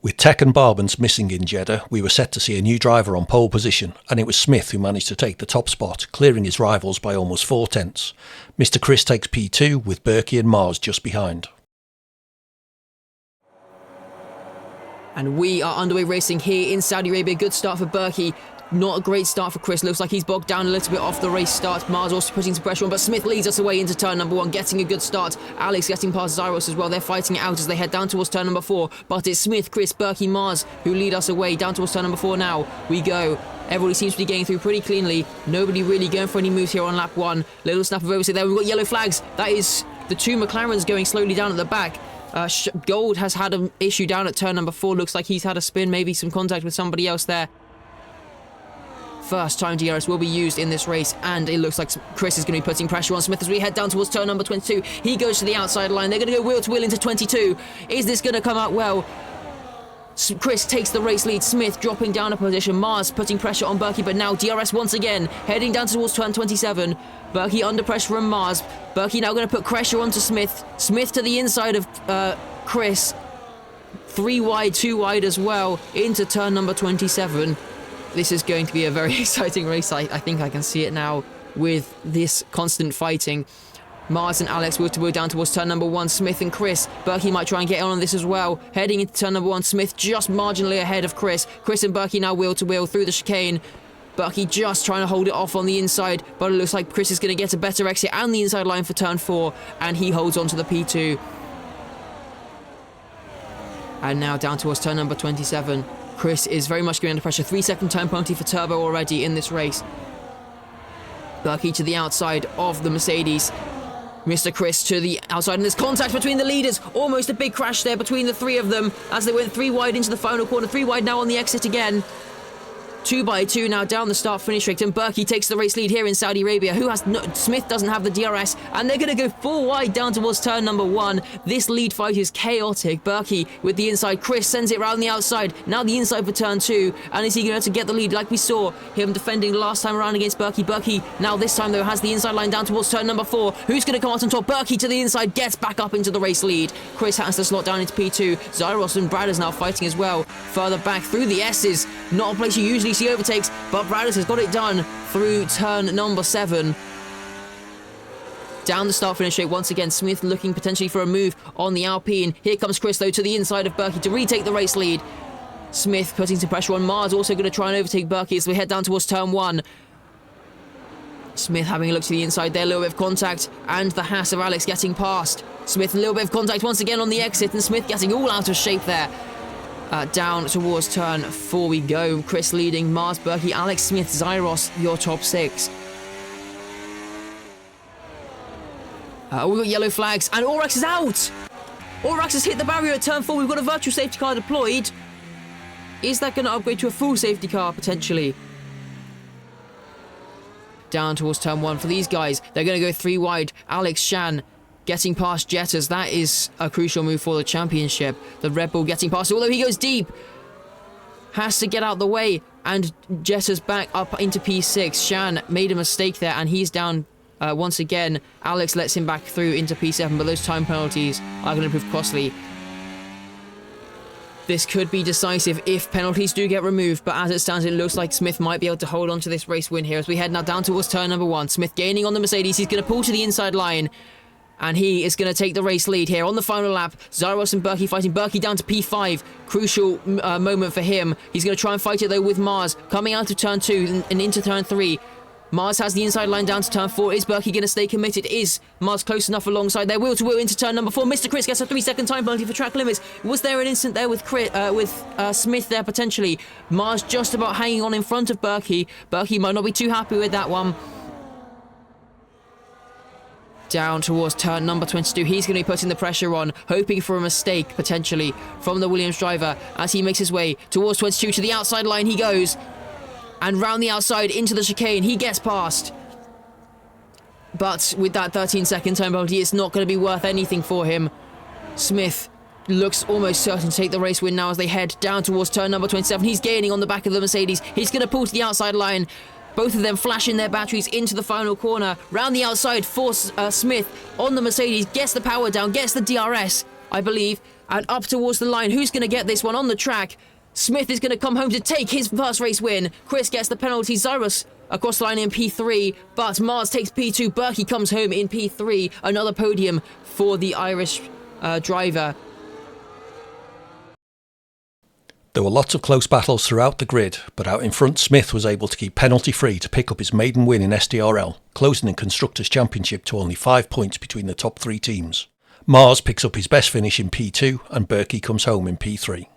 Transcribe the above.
With Tech and Barbans missing in Jeddah, we were set to see a new driver on pole position, and it was Smith who managed to take the top spot, clearing his rivals by almost 4 tenths. Mr. Chris takes P2 with Berkey and Mars just behind. And we are underway racing here in Saudi Arabia. Good start for Berkey. Not a great start for Chris. Looks like he's bogged down a little bit off the race start. Mars also putting some pressure on, but Smith leads us away into turn number 1, getting a good start. Alex getting past Zyros as well. They're fighting it out as they head down towards turn number 4. But it's Smith, Chris, Berkey, Mars who lead us away down towards turn number 4 now. We go. Everybody seems to be getting through pretty cleanly. Nobody really going for any moves here on lap 1. Little snap of oversight there. We've got yellow flags. That is the 2 McLarens going slowly down at the back. Gold has had an issue down at turn number 4. Looks like he's had a spin, maybe some contact with somebody else there. First time DRS will be used in this race, and it looks like Chris is going to be putting pressure on Smith as we head down towards turn number 22. He goes to the outside line. They're going to go wheel to wheel into 22. Is this going to come out well? Chris takes the race lead. Smith dropping down a position. Mars putting pressure on Berkey, but now DRS once again, heading down towards turn 27. Berkey under pressure from Mars. Berkey now going to put pressure onto Smith. Smith to the inside of Chris. 3 wide, 2 wide as well, into turn number 27. This is going to be a very exciting race. I think I can see it now with this constant fighting. Mars and Alex wheel to wheel down towards turn number 1. Smith and Chris. Berkey might try and get on this as well. Heading into turn number 1. Smith just marginally ahead of Chris. Chris and Berkey now wheel to wheel through the chicane. Berkey just trying to hold it off on the inside, but it looks like Chris is going to get a better exit and the inside line for turn 4, and he holds on to the P2. And now down towards turn number 27. Chris is very much going under pressure. 3-second time penalty for Turbo already in this race. Berkey to the outside of the Mercedes. Mr. Chris to the outside, and there's contact between the leaders. Almost a big crash there between the 3 of them as they went 3 wide into the final corner. 3 wide now on the exit again. 2 by 2 now down the start-finish straight, and Berkey takes the race lead here in Saudi Arabia. Smith doesn't have the DRS, and they're going to go 4 wide down towards turn number 1. This lead fight is chaotic. Berkey with the inside. Chris sends it around the outside. Now the inside for turn 2, and is he going to get the lead like we saw him defending last time around against Berkey? Berkey now this time though has the inside line down towards turn number 4. Who's going to come out on top? Berkey to the inside, gets back up into the race lead. Chris has to slot down into P2. Zyros and Brad is now fighting as well. Further back through the S's. Not a place you usually see overtakes, but Bradis has got it done through turn number 7. Down the start-finish straight once again. Smith looking potentially for a move on the Alpine. Here comes Chris though to the inside of Berkey to retake the race lead. Smith putting some pressure on Mars, also going to try and overtake Berkey as we head down towards turn 1. Smith having a look to the inside there, a little bit of contact, and the Haas of Alex getting past. Smith a little bit of contact once again on the exit, and Smith getting all out of shape there. Down towards turn 4 we go. Chris leading, Mars, Berkey, Alex, Smith, Zyros, your top 6. We've got yellow flags, and Aurex is out! Aurex has hit the barrier at turn 4. We've got a virtual safety car deployed. Is that going to upgrade to a full safety car, potentially? Down towards turn 1 for these guys. They're going to go 3 wide. Alex, Shan getting past Jettas. That is a crucial move for the championship. The Red Bull getting past, although he goes deep. Has to get out the way, and Jettas back up into P6. Shan made a mistake there, and he's down once again. Alex lets him back through into P7, but those time penalties are going to prove costly. This could be decisive if penalties do get removed, but as it stands, it looks like Smith might be able to hold on to this race win here as we head now down towards turn number 1. Smith gaining on the Mercedes. He's going to pull to the inside line, and he is going to take the race lead here on the final lap. Zyros and Berkey fighting. Berkey down to P5. Crucial moment for him. He's going to try and fight it though with Mars. Coming out of turn 2 and into turn 3. Mars has the inside line down to turn 4. Is Berkey going to stay committed? Is Mars close enough alongside there? Wheel to wheel into turn number 4. Mr. Chris gets a 3-second time penalty for track limits. Was there an instant there with Smith there potentially? Mars just about hanging on in front of Berkey. Berkey might not be too happy with that one. Down towards turn number 22. He's going to be putting the pressure on, hoping for a mistake potentially from the Williams driver as he makes his way towards 22. To the outside line he goes. And round the outside into the chicane, he gets past. But with that 13-second time penalty, it's not going to be worth anything for him. Smith looks almost certain to take the race win now as they head down towards turn number 27. He's gaining on the back of the Mercedes. He's going to pull to the outside line. Both of them flashing their batteries into the final corner. Round the outside for Smith on the Mercedes. Gets the power down, gets the DRS, I believe. and up towards the line. Who's going to get this one on the track? Smith is going to come home to take his first race win. Chris gets the penalty. Cyrus across the line in P3, but Mars takes P2. Berkey comes home in P3. Another podium for the Irish driver. There were lots of close battles throughout the grid, but out in front Smith was able to keep penalty free to pick up his maiden win in SDRL, closing the Constructors' Championship to only 5 points between the top 3 teams. Mars picks up his best finish in P2 and Berkey comes home in P3.